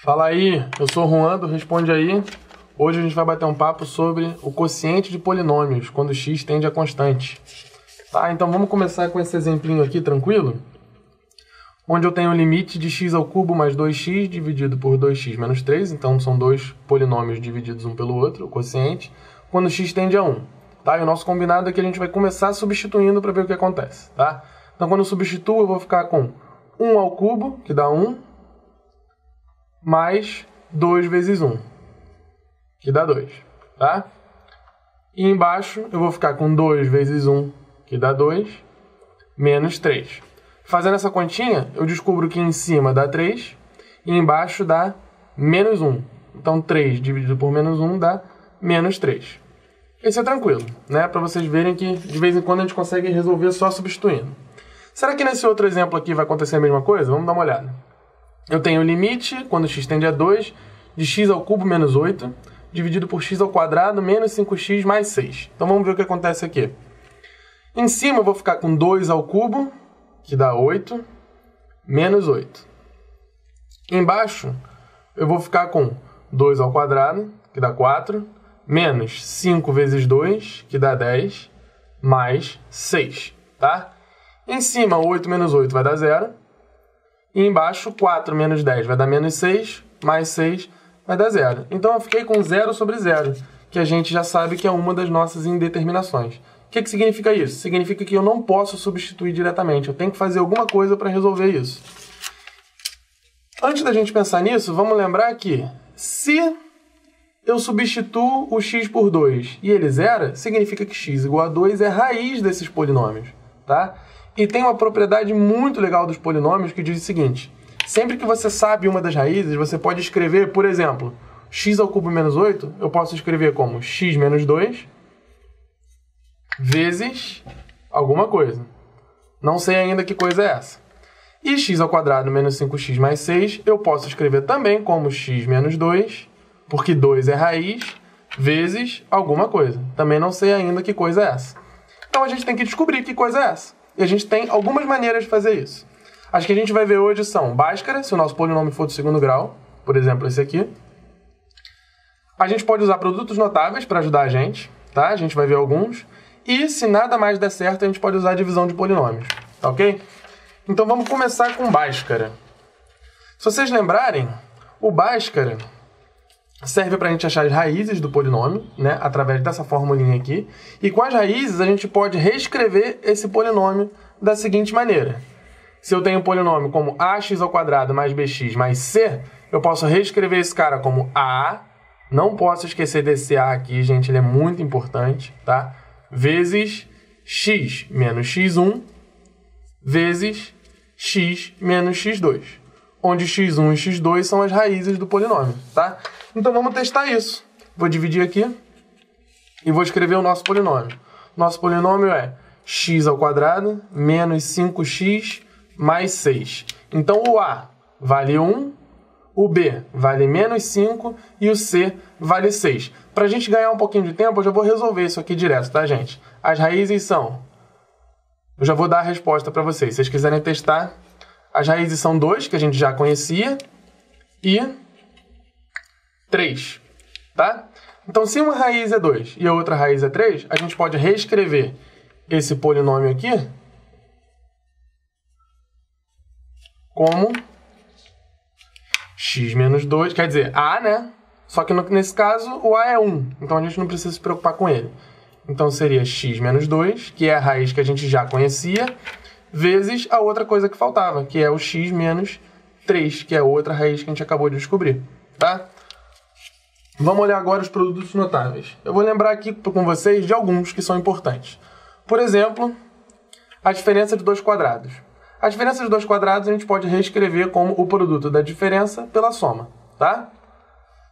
Fala aí, eu sou o Juan do Responde Aí. Hoje a gente vai bater um papo sobre o quociente de polinômios, quando x tende a constante. Tá, então vamos começar com esse exemplinho aqui, tranquilo? Onde eu tenho o limite de x ao cubo mais 2x dividido por 2x menos 3. Então são dois polinômios divididos um pelo outro, o quociente, quando x tende a 1. Tá? E o nosso combinado é que a gente vai começar substituindo para ver o que acontece. Tá? Então quando eu substituo, eu vou ficar com 1 ao cubo, que dá 1, mais 2 vezes 1, que dá 2. Tá? E embaixo eu vou ficar com 2 vezes 1, que dá 2, menos 3. Fazendo essa continha, eu descubro que em cima dá 3 e embaixo dá menos 1. Então 3 dividido por menos 1 dá menos 3. Esse é tranquilo, né? Para vocês verem que de vez em quando a gente consegue resolver só substituindo. Será que nesse outro exemplo aqui vai acontecer a mesma coisa? Vamos dar uma olhada. Eu tenho o limite, quando x tende a 2, de x ao cubo menos 8, dividido por x ao quadrado menos 5x mais 6. Então vamos ver o que acontece aqui. Em cima eu vou ficar com 2 ao cubo, que dá 8, menos 8. Embaixo eu vou ficar com 2 ao quadrado, que dá 4, menos 5 vezes 2, que dá 10, mais 6. Tá? Em cima, 8 menos 8 vai dar 0. E embaixo, 4 menos 10 vai dar menos 6, mais 6 vai dar 0. Então eu fiquei com 0 sobre 0, que a gente já sabe que é uma das nossas indeterminações. O que significa isso? Significa que eu não posso substituir diretamente, eu tenho que fazer alguma coisa para resolver isso. Antes da gente pensar nisso, vamos lembrar que se eu substituo o x por 2 e ele zera, significa que x igual a 2 é a raiz desses polinômios. Tá? E tem uma propriedade muito legal dos polinômios que diz o seguinte: sempre que você sabe uma das raízes, você pode escrever, por exemplo, x ao cubo menos 8, eu posso escrever como x menos 2 vezes alguma coisa. Não sei ainda que coisa é essa. E x ao quadrado menos 5x mais 6, eu posso escrever também como x menos 2, porque 2 é raiz, vezes alguma coisa. Também não sei ainda que coisa é essa. Então a gente tem que descobrir que coisa é essa. E a gente tem algumas maneiras de fazer isso. As que a gente vai ver hoje são Bhaskara, se o nosso polinômio for do segundo grau, por exemplo, esse aqui. A gente pode usar produtos notáveis para ajudar a gente, tá? A gente vai ver alguns. E, se nada mais der certo, a gente pode usar a divisão de polinômios, tá ok? Então vamos começar com Bhaskara. Se vocês lembrarem, o Bhaskara serve para a gente achar as raízes do polinômio, né, através dessa formulinha aqui. E com as raízes a gente pode reescrever esse polinômio da seguinte maneira. Se eu tenho um polinômio como ax ao quadrado mais bx mais c, eu posso reescrever esse cara como a, não posso esquecer desse a aqui, gente, ele é muito importante, tá? Vezes x menos x1 vezes x menos x2, onde x1 e x2 são as raízes do polinômio, tá? Então vamos testar isso. Vou dividir aqui e vou escrever o nosso polinômio. Nosso polinômio é x ao quadrado menos 5x mais 6. Então o a vale 1, o b vale menos 5 e o c vale 6. Para a gente ganhar um pouquinho de tempo, eu já vou resolver isso aqui direto, tá, gente? As raízes são... Eu já vou dar a resposta para vocês. Se vocês quiserem testar, as raízes são 2, que a gente já conhecia, e 3, tá? Então, se uma raiz é 2 e a outra raiz é 3, a gente pode reescrever esse polinômio aqui como x menos 2, quer dizer, a, né? Só que nesse caso o a é 1, então a gente não precisa se preocupar com ele. Então seria x menos 2, que é a raiz que a gente já conhecia, vezes a outra coisa que faltava, que é o x menos 3, que é a outra raiz que a gente acabou de descobrir, tá? Vamos olhar agora os produtos notáveis. Eu vou lembrar aqui com vocês de alguns que são importantes. Por exemplo, a diferença de dois quadrados. A diferença de dois quadrados a gente pode reescrever como o produto da diferença pela soma, tá?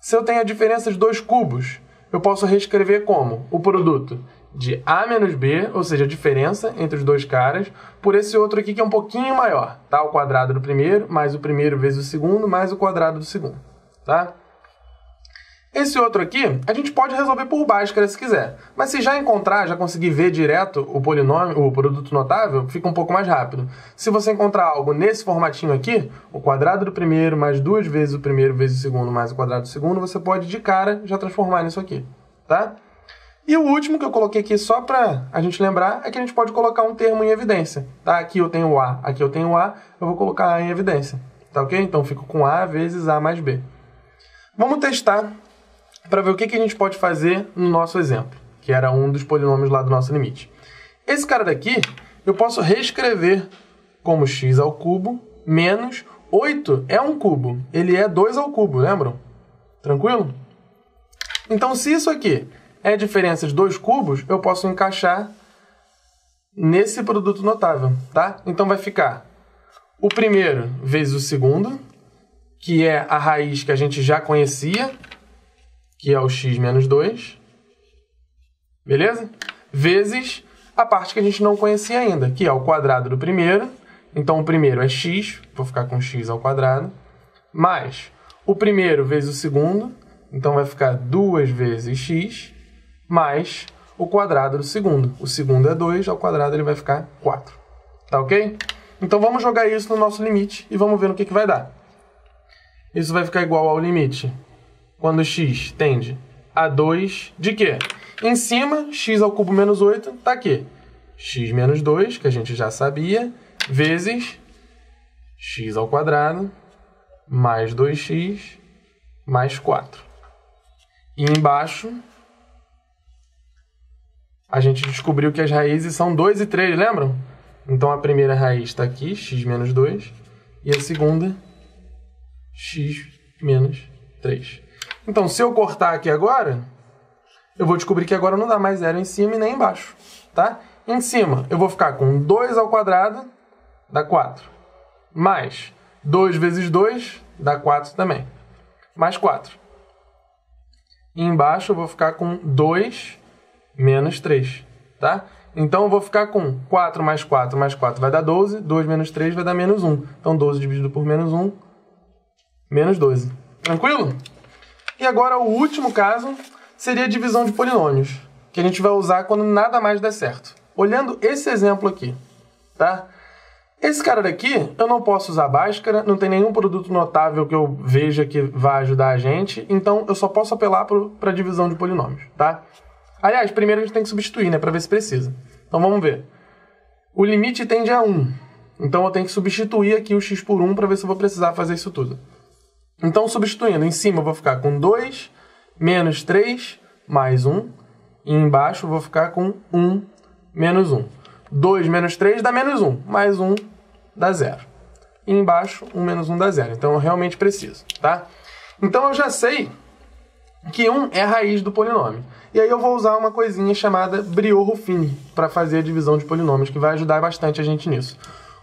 Se eu tenho a diferença de dois cubos, eu posso reescrever como o produto de a menos b, ou seja, a diferença entre os dois caras, por esse outro aqui que é um pouquinho maior, tá? O quadrado do primeiro, mais o primeiro vezes o segundo, mais o quadrado do segundo, tá? Esse outro aqui, a gente pode resolver por Bhaskara se quiser. Mas se já encontrar, já conseguir ver direto o polinômio, o produto notável, fica um pouco mais rápido. Se você encontrar algo nesse formatinho aqui, o quadrado do primeiro mais 2 vezes o primeiro vezes o segundo mais o quadrado do segundo, você pode de cara já transformar nisso aqui, tá? E o último que eu coloquei aqui só para a gente lembrar é que a gente pode colocar um termo em evidência, tá? Aqui eu tenho A, aqui eu tenho A, eu vou colocar A em evidência, tá ok? Então fico com A vezes A mais B. Vamos testar para ver o que a gente pode fazer no nosso exemplo, que era um dos polinômios lá do nosso limite. Esse cara daqui, eu posso reescrever como x ao cubo menos 8 é um cubo. Ele é 2 ao cubo, lembram? Tranquilo? Então, se isso aqui é a diferença de 2 cubos, eu posso encaixar nesse produto notável, tá? Então, vai ficar o primeiro vezes o segundo, que é a raiz que a gente já conhecia, que é o x menos 2, beleza? Vezes a parte que a gente não conhecia ainda, que é o quadrado do primeiro. Então, o primeiro é x, vou ficar com x ao quadrado, mais o primeiro vezes o segundo, então vai ficar 2 vezes x, mais o quadrado do segundo. O segundo é 2, ao quadrado ele vai ficar 4. Tá ok? Então, vamos jogar isso no nosso limite e vamos ver no que vai dar. Isso vai ficar igual ao limite quando x tende a 2 de quê? Em cima, x ao cubo menos 8, tá aqui. X menos 2, que a gente já sabia, vezes x ao quadrado, mais 2x, mais 4. E embaixo, a gente descobriu que as raízes são 2 e 3, lembram? Então, a primeira raiz está aqui, x menos 2, e a segunda, x menos 3. Então, se eu cortar aqui agora, eu vou descobrir que agora não dá mais zero em cima e nem embaixo, tá? Em cima, eu vou ficar com 2 ao quadrado, dá 4. Mais 2 vezes 2, dá 4 também. Mais 4. E embaixo, eu vou ficar com 2 menos 3, tá? Então, eu vou ficar com 4 mais 4 mais 4 vai dar 12. 2 menos 3 vai dar menos 1. Então, 12 dividido por menos 1, menos 12. Tranquilo? E agora, o último caso seria a divisão de polinômios, que a gente vai usar quando nada mais der certo. Olhando esse exemplo aqui, tá? Esse cara daqui, eu não posso usar Bhaskara, não tem nenhum produto notável que eu veja que vai ajudar a gente, então eu só posso apelar para a divisão de polinômios, tá? Aliás, primeiro a gente tem que substituir, né, para ver se precisa. Então vamos ver. O limite tende a 1, então eu tenho que substituir aqui o x por 1 para ver se eu vou precisar fazer isso tudo. Então, substituindo, em cima eu vou ficar com 2 menos 3 mais 1, e embaixo eu vou ficar com 1 menos 1. 2 menos 3 dá menos 1, mais 1 dá 0. E embaixo, 1 menos 1 dá 0. Então, eu realmente preciso, tá? Então, eu já sei que 1 é a raiz do polinômio. E aí eu vou usar uma coisinha chamada Briot-Ruffini para fazer a divisão de polinômios, que vai ajudar bastante a gente nisso.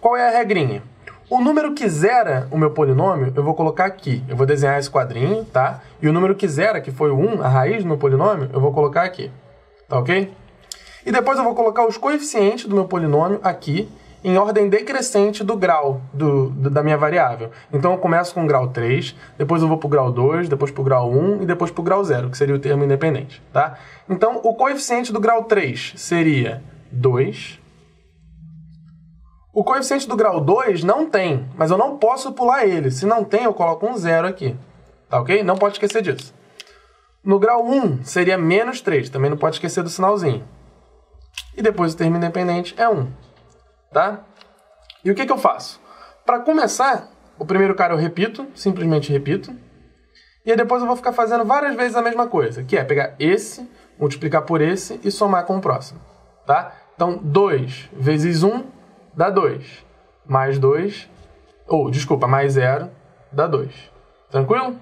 Qual é a regrinha? O número que zera o meu polinômio, eu vou colocar aqui. Eu vou desenhar esse quadrinho, tá? E o número que zera, que foi o 1, a raiz do meu polinômio, eu vou colocar aqui. Tá ok? E depois eu vou colocar os coeficientes do meu polinômio aqui, em ordem decrescente do grau da minha variável. Então eu começo com o grau 3, depois eu vou para o grau 2, depois para o grau 1 e depois para o grau 0, que seria o termo independente, tá? Então o coeficiente do grau 3 seria 2. O coeficiente do grau 2 não tem, mas eu não posso pular ele. Se não tem, eu coloco um 0 aqui. Tá ok? Não pode esquecer disso. No grau 1 seria menos 3. Também não pode esquecer do sinalzinho. E depois o termo independente é 1. Tá? E o que eu faço? Para começar, o primeiro cara eu repito, simplesmente repito. E aí depois eu vou ficar fazendo várias vezes a mesma coisa, que é pegar esse, multiplicar por esse e somar com o próximo. Tá? Então, 2 vezes 1 dá 2. Mais 2, mais 0 dá 2. Tranquilo?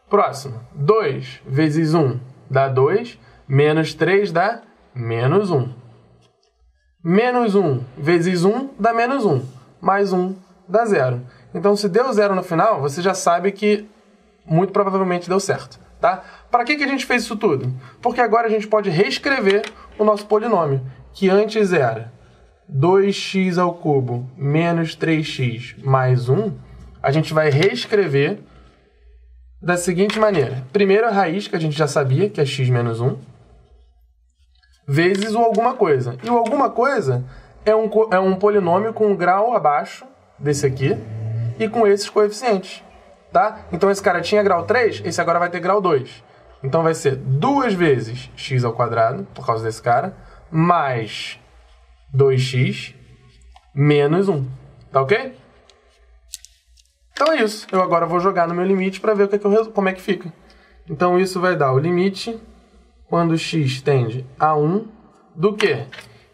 Próximo. 2 vezes 1 dá 2. Menos 3 dá menos 1. Menos 1 vezes 1 dá menos 1. Mais 1 dá 0. Então, se deu 0 no final, você já sabe que muito provavelmente deu certo. Tá? Para que a gente fez isso tudo? Porque agora a gente pode reescrever o nosso polinômio, que antes era 2x ao cubo menos 3x mais 1, a gente vai reescrever da seguinte maneira. Primeiro a raiz, que a gente já sabia, que é x menos 1, vezes o alguma coisa. E o alguma coisa é um polinômio com um grau abaixo desse aqui e com esses coeficientes, tá? Então esse cara tinha grau 3, esse agora vai ter grau 2. Então vai ser 2 vezes x ao quadrado, por causa desse cara, mais 2x menos 1. Tá ok? Então é isso. Eu agora vou jogar no meu limite para ver como é que fica. Então isso vai dar o limite quando x tende a 1 do quê?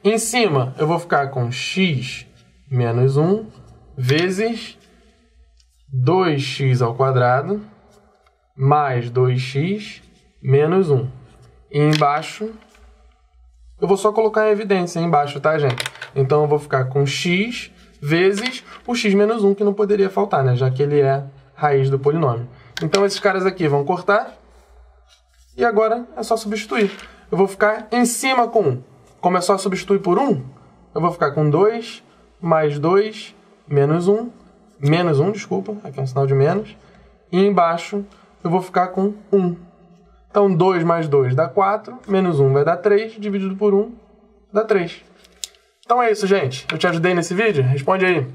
Em cima eu vou ficar com x menos 1 vezes 2x ao quadrado mais 2x menos 1. E embaixo, eu vou só colocar em evidência embaixo, tá, gente? Então eu vou ficar com x vezes o x menos 1, que não poderia faltar, né? Já que ele é raiz do polinômio. Então esses caras aqui vão cortar. E agora é só substituir. Eu vou ficar em cima com 1. Como é só substituir por 1, eu vou ficar com 2 mais 2 menos 1. Menos 1, desculpa. Aqui é um sinal de menos. E embaixo eu vou ficar com 1. Então 2 mais 2 dá 4. Menos 1 vai dar 3. Dividido por 1 dá 3. Então é isso, gente. Eu te ajudei nesse vídeo? Responde aí.